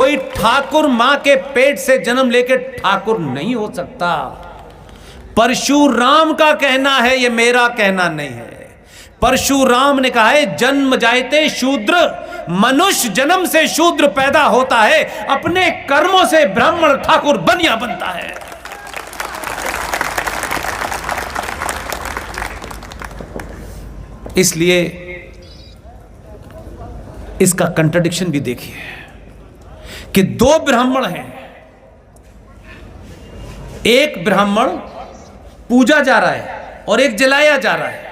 कोई ठाकुर मां के पेट से जन्म लेके ठाकुर नहीं हो सकता। परशुराम का कहना है, ये मेरा कहना नहीं है। परशुराम ने कहा है जन्म जायते शूद्र, मनुष्य जन्म से शूद्र पैदा होता है, अपने कर्मों से ब्राह्मण ठाकुर बनिया बनता है। इसलिए इसका कंट्राडिक्शन भी देखिए कि दो ब्राह्मण हैं, एक ब्राह्मण पूजा जा रहा है और एक जलाया जा रहा है।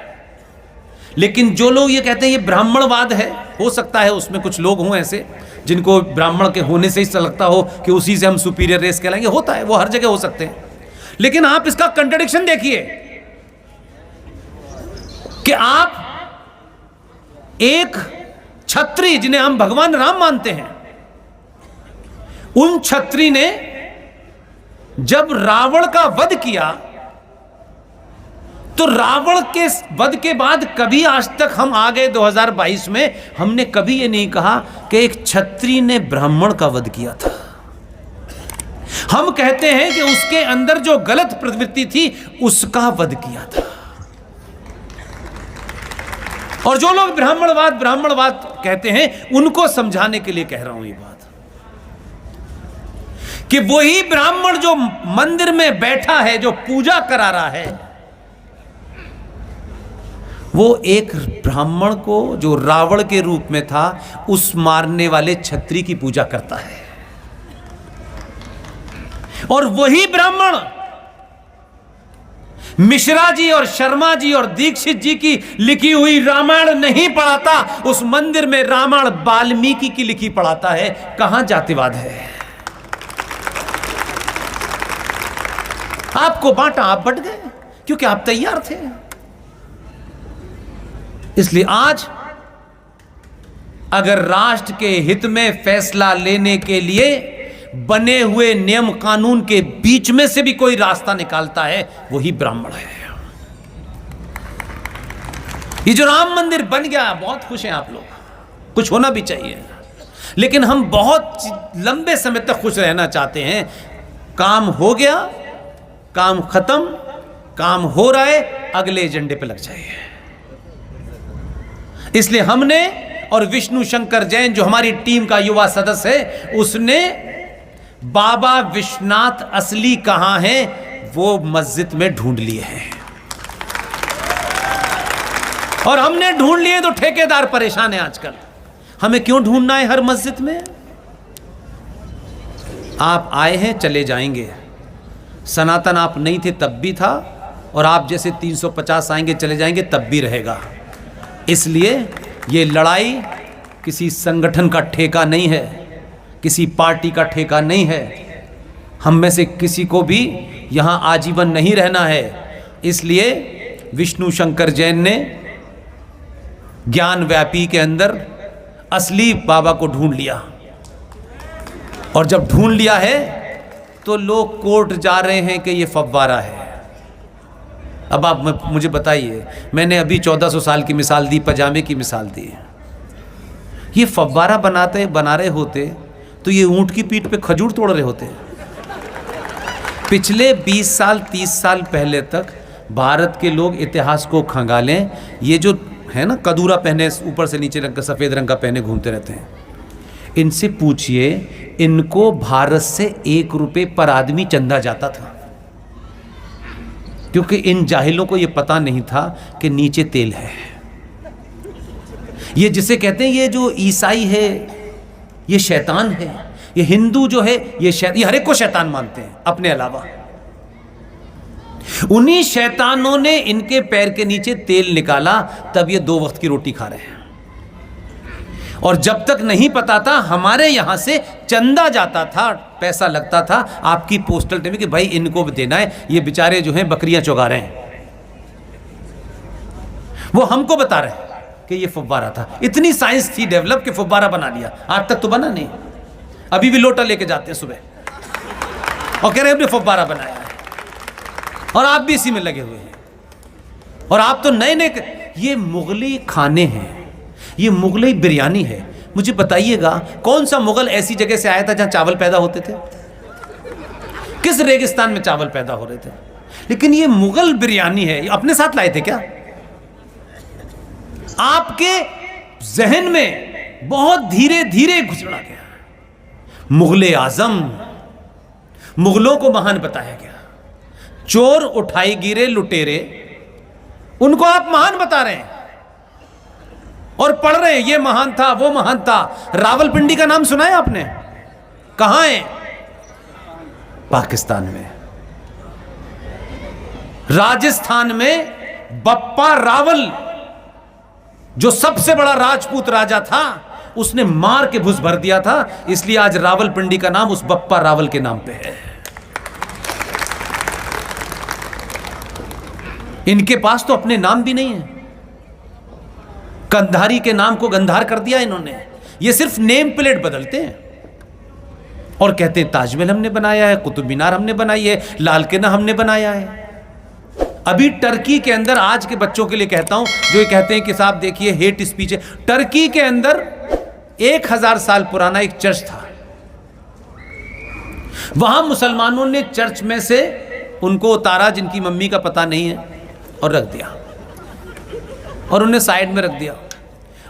लेकिन जो लोग ये कहते हैं ये ब्राह्मणवाद है, हो सकता है उसमें कुछ लोग हों ऐसे जिनको ब्राह्मण के होने से ही लगता हो कि उसी से हम सुपीरियर रेस कहलाएंगे, होता है, वो हर जगह हो सकते हैं। लेकिन आप इसका कंट्राडिक्शन देखिए कि आप एक छत्री जिन्हें हम भगवान राम मानते हैं, उन छत्री ने जब रावण का वध किया तो रावण के वध के बाद कभी आज तक हम आ गए 2022 में, हमने कभी ये नहीं कहा कि एक छत्री ने ब्राह्मण का वध किया था। हम कहते हैं कि उसके अंदर जो गलत प्रवृत्ति थी उसका वध किया था। और जो लोग ब्राह्मणवाद कहते हैं उनको समझाने के लिए कह रहा हूं ये बात कि वही ब्राह्मण जो मंदिर में बैठा है, जो पूजा करा रहा है, वो एक ब्राह्मण को जो रावण के रूप में था उस मारने वाले छत्री की पूजा करता है। और वही ब्राह्मण मिश्रा जी और शर्मा जी और दीक्षित जी की लिखी हुई रामायण नहीं पढ़ाता, उस मंदिर में रामायण वाल्मीकि की लिखी पढ़ाता है। कहां जातिवाद है? आपको बांटा, आप बट गए क्योंकि आप तैयार थे। इसलिए आज अगर राष्ट्र के हित में फैसला लेने के लिए बने हुए नियम कानून के बीच में से भी कोई रास्ता निकालता है, वही ब्राह्मण है। ये जो राम मंदिर बन गया, बहुत खुश हैं आप लोग, कुछ होना भी चाहिए, लेकिन हम बहुत लंबे समय तक खुश रहना चाहते हैं। काम हो गया, काम खत्म, काम हो रहा है, अगले एजेंडे पे लग जाइए। इसलिए हमने और विष्णु शंकर जैन जो हमारी टीम का युवा सदस्य है, उसने बाबा विश्वनाथ असली कहां हैं वो मस्जिद में ढूंढ लिए हैं। और हमने ढूंढ लिए तो ठेकेदार परेशान है आजकल। हमें क्यों ढूंढना है हर मस्जिद में? आप आए हैं, चले जाएंगे। सनातन आप नहीं थे तब भी था, और आप जैसे 350 आएंगे चले जाएंगे तब भी रहेगा। इसलिए ये लड़ाई किसी संगठन का ठेका नहीं है, किसी पार्टी का ठेका नहीं है। हम में से किसी को भी यहाँ आजीवन नहीं रहना है। इसलिए विष्णु शंकर जैन ने ज्ञान व्यापी के अंदर असली बाबा को ढूंढ लिया, और जब ढूंढ लिया है तो लोग कोर्ट जा रहे हैं कि ये फव्वारा है। अब आप मुझे बताइए, मैंने अभी 1400 साल की मिसाल दी, पजामे की मिसाल दी। ये फव्वारा बना रहे होते तो ये ऊंट की पीठ पे खजूर तोड़ रहे होते। पिछले 20 साल 30 साल पहले तक भारत के लोग इतिहास को खंगालें, ये जो है ना कदूरा पहने, ऊपर से नीचे रंग का सफ़ेद रंग का पहने घूमते रहते हैं, इनसे पूछिए, इनको भारत से 1 रुपये पर आदमी चंदा जाता था, क्योंकि इन जाहिलों को ये पता नहीं था कि नीचे तेल है। ये जिसे कहते हैं ये जो ईसाई है ये शैतान है, ये हिंदू जो है ये हर एक को शैतान मानते हैं अपने अलावा। उन्हीं शैतानों ने इनके पैर के नीचे तेल निकाला, तब ये 2 वक्त की रोटी खा रहे हैं। और जब तक नहीं पता था, हमारे यहां से चंदा जाता था, पैसा लगता था आपकी पोस्टल टीम कि भाई इनको भी देना है, ये बेचारे जो हैं बकरियां चुगा रहे हैं। वो हमको बता रहे हैं कि ये फव्वारा था। इतनी साइंस थी डेवलप कि फव्वारा बना लिया। आज तक तो बना नहीं। अभी भी लोटा लेके जाते हैं सुबह और कह रहे हैं फव्वारा बनाया है, और आप भी इसी में लगे हुए हैं। और आप तो नए नए, ये मुगली खाने हैं, ये मुगलई बिरयानी है। मुझे बताइएगा कौन सा मुगल ऐसी जगह से आया था जहां चावल पैदा होते थे? किस रेगिस्तान में चावल पैदा हो रहे थे? लेकिन ये मुगल बिरयानी है, ये अपने साथ लाए थे क्या? आपके जहन में बहुत धीरे धीरे घुसड़ा गया। मुगले आजम, मुगलों को महान बताया गया। चोर उठाई गिरे लुटेरे, उनको आप महान बता रहे हैं और पढ़ रहे हैं ये महान था, वो महान था। रावलपिंडी का नाम सुना है आपने? कहां है? पाकिस्तान में। राजस्थान में बप्पा रावल, जो सबसे बड़ा राजपूत राजा था, उसने मार के भुस भर दिया था, इसलिए आज रावलपिंडी का नाम उस बप्पा रावल के नाम पे है। इनके पास तो अपने नाम भी नहीं है। कंधारी के नाम को गंधार कर दिया इन्होंने। ये सिर्फ नेम प्लेट बदलते हैं और कहते हैं ताजमहल हमने बनाया है, कुतुब मीनार हमने बनाई है, लाल किला हमने बनाया है। अभी टर्की के अंदर, आज के बच्चों के लिए कहता हूं जो ये कहते हैं कि साहब देखिए हेट स्पीच है, टर्की के अंदर 1000 साल पुराना एक चर्च था। वहां मुसलमानों ने चर्च में से उनको उतारा जिनकी मम्मी का पता नहीं है और रख दिया, और उन्हें साइड में रख दिया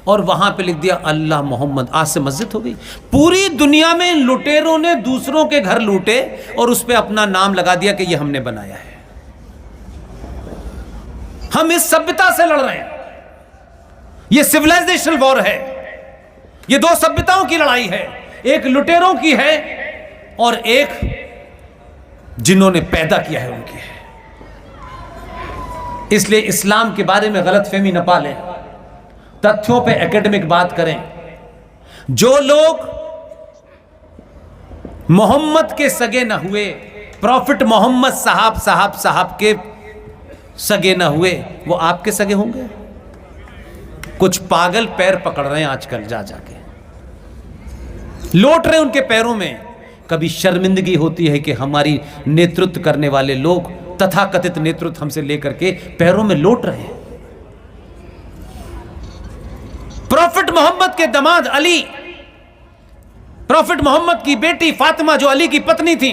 और वहां पे लिख दिया अल्लाह मोहम्मद। आज से मस्जिद हो गई। पूरी दुनिया में लुटेरों ने दूसरों के घर लूटे और उस पर अपना नाम लगा दिया कि ये हमने बनाया है। हम इस सभ्यता से लड़ रहे हैं। ये सिविलाइजेशनल वॉर है। ये दो सभ्यताओं की लड़ाई है, एक लुटेरों की है और एक जिन्होंने पैदा किया है उनकी है। इसलिए इस्लाम के बारे में गलतफहमी न पालें, तथ्यों पे एकेडमिक बात करें। जो लोग मोहम्मद के सगे न हुए, प्रॉफिट मोहम्मद साहब के सगे न हुए, वो आपके सगे होंगे? कुछ पागल पैर पकड़ रहे हैं आजकल, जा जाके लौट रहे उनके पैरों में। कभी शर्मिंदगी होती है कि हमारी नेतृत्व करने वाले लोग, तथाकथित नेतृत्व हमसे लेकर के पैरों में लौट रहे हैं। प्रॉफिट मोहम्मद के दामाद अली, प्रॉफिट मोहम्मद की बेटी फातिमा जो अली की पत्नी थी,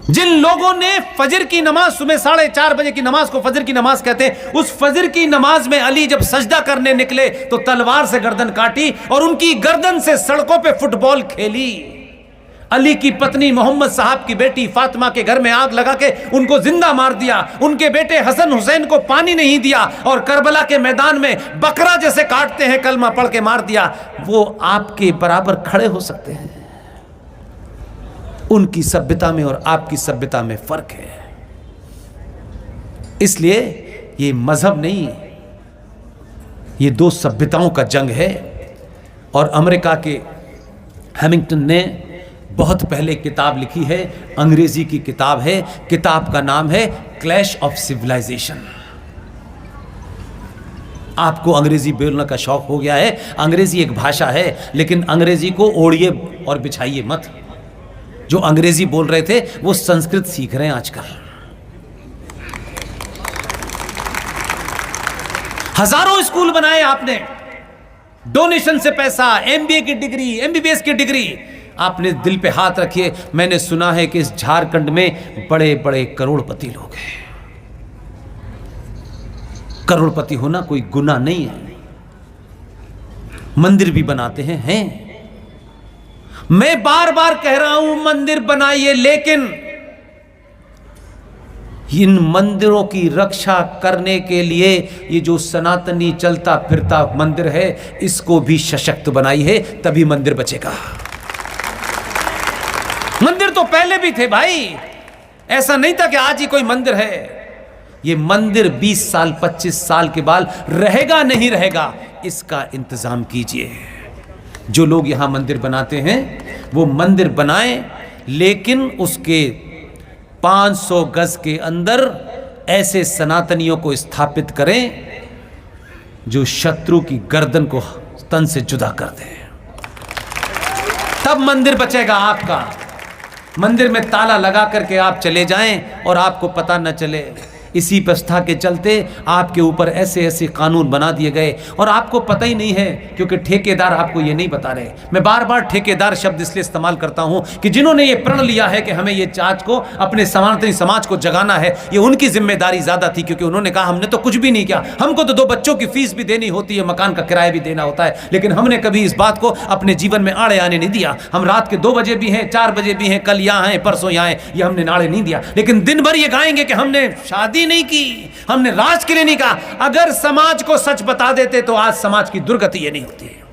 जिन लोगों ने फजर की नमाज, सुबह 4:30 बजे की नमाज को फजर की नमाज कहते हैं, उस फजर की नमाज में अली जब सजदा करने निकले तो तलवार से गर्दन काटी और उनकी गर्दन से सड़कों पे फुटबॉल खेली। अली की पत्नी मोहम्मद साहब की बेटी फातिमा के घर में आग लगा के उनको जिंदा मार दिया। उनके बेटे हसन हुसैन को पानी नहीं दिया और करबला के मैदान में बकरा जैसे काटते हैं कलमा पढ़ के मार दिया। वो आपके बराबर खड़े हो सकते हैं? उनकी सभ्यता में और आपकी सभ्यता में फर्क है। इसलिए ये मजहब नहीं, ये दो सभ्यताओं का जंग है। और अमेरिका के हैमिंगटन ने बहुत पहले किताब लिखी है, अंग्रेजी की किताब है, किताब का नाम है क्लैश ऑफ सिविलाइजेशन। आपको अंग्रेजी बोलने का शौक हो गया है, अंग्रेजी एक भाषा है, लेकिन अंग्रेजी को ओढ़िए और बिछाइए मत। जो अंग्रेजी बोल रहे थे वो संस्कृत सीख रहे हैं आजकल। हजारों स्कूल बनाए आपने, डोनेशन से पैसा, एमबीए की डिग्री, एमबीबीएस की डिग्री। आपने दिल पे हाथ रखिए, मैंने सुना है कि इस झारखंड में बड़े बड़े करोड़पति लोग हैं। करोड़पति होना कोई गुनाह नहीं है, मंदिर भी बनाते हैं। मैं बार बार कह रहा हूं मंदिर बनाइए, लेकिन इन मंदिरों की रक्षा करने के लिए ये जो सनातनी चलता फिरता मंदिर है, इसको भी सशक्त बनाइए, तभी मंदिर बचेगा। मंदिर तो पहले भी थे भाई, ऐसा नहीं था कि आज ही कोई मंदिर है। ये मंदिर 20 साल 25 साल के बाद रहेगा नहीं रहेगा, इसका इंतजाम कीजिए। जो लोग यहां मंदिर बनाते हैं वो मंदिर बनाएं, लेकिन उसके 500 गज के अंदर ऐसे सनातनियों को स्थापित करें जो शत्रु की गर्दन को तन से जुदा कर दें। तब मंदिर बचेगा आपका। मंदिर में ताला लगा करके आप चले जाएं और आपको पता न चले। इसी व्यवस्था के चलते आपके ऊपर ऐसे ऐसे कानून बना दिए गए और आपको पता ही नहीं है, क्योंकि ठेकेदार आपको ये नहीं बता रहे। मैं बार बार ठेकेदार शब्द इसलिए इस्तेमाल करता हूं कि जिन्होंने ये प्रण लिया है कि हमें ये आज को अपने सनातनी समाज को जगाना है, ये उनकी जिम्मेदारी ज्यादा थी, क्योंकि उन्होंने कहा हमने तो कुछ भी नहीं किया, हमको तो 2 बच्चों की फीस भी देनी होती है, मकान का किराया भी देना होता है, लेकिन हमने कभी इस बात को अपने जीवन में आड़े आने नहीं दिया। हम रात के 2 बजे भी हैं, 4 बजे भी हैं, कल यहाँ हैं, परसों यहाँ हैं, ये हमने नाड़े नहीं दिया। लेकिन दिन भर ये गाएंगे कि हमने शादी नहीं की, हमने राज के लिए नहीं कहा। अगर समाज को सच बता देते तो आज समाज की दुर्गति ये नहीं होती है।